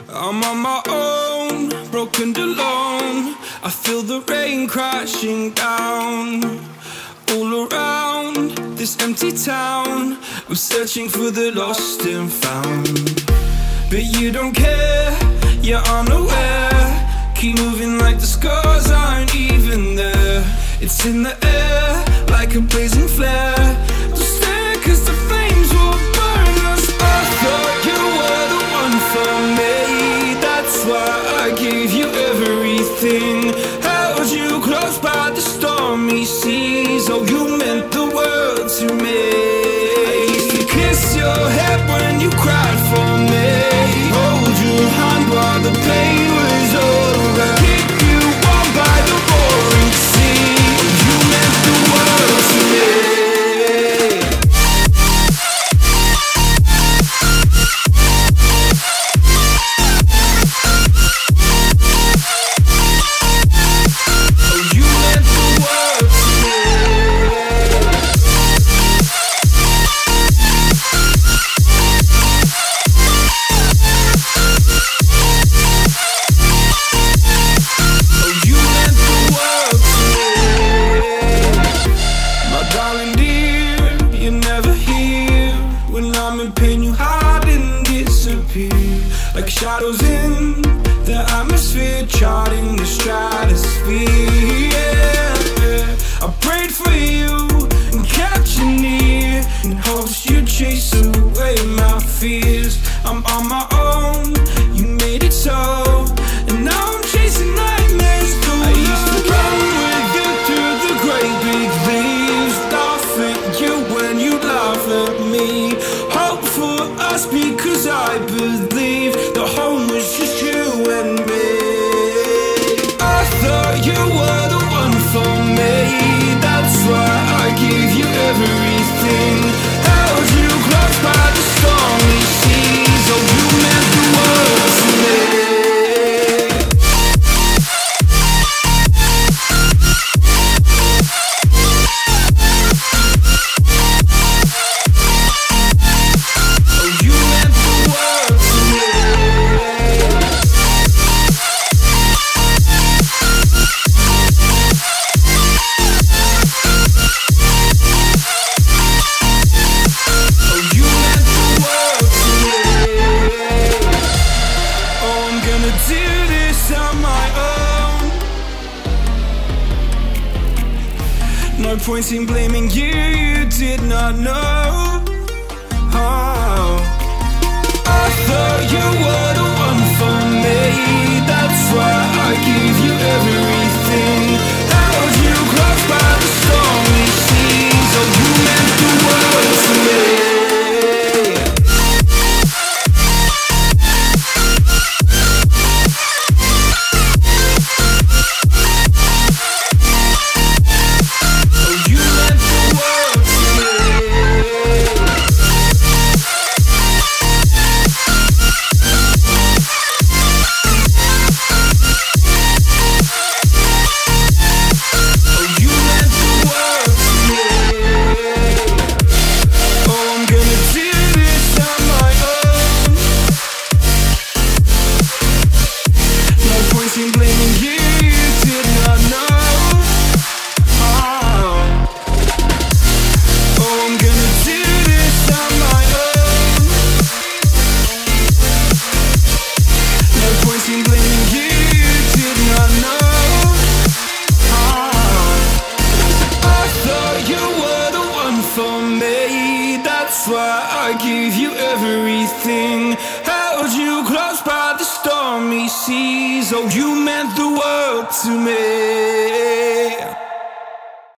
I'm on my own, broken and alone. I feel the rain crashing down all around this empty town. I'm searching for the lost and found, but you don't care, you're unaware. Keep moving like the scars aren't even there. It's in the air like a blazing flare. Don't stare, cause the flames will burn us. I thought you were the one for me, that's why I gave you everything. Held you close by the stormy seas. Oh, you meant the world to me. I used to kiss your head when you cried for me, hold your hand while the pain was over, keep you warm by the roaring sea. Oh, you meant the world to me. Like shadows in the atmosphere, charting the stratosphere. Yeah. I prayed for you and kept you near, in hopes you'd chase away my fears. I'm on my own, you made it so, and now I'm chasing nightmares too. I used to run with you through the great big leaves, laugh at you when you laugh at me, hope for us because I believe the home was just you and me. I thought you were the one for me, that's why I gave you everything. Held you close by the stormy seas. Oh, you meant the world to me. No point in blaming you, you did not know. Oh, I thought you were the one for me, that's why I gave you everything. Held you close by the stormy seas. Oh, you meant the world to me. That's why I gave you everything. Held you close by the stormy seas. Oh, you meant the world to me.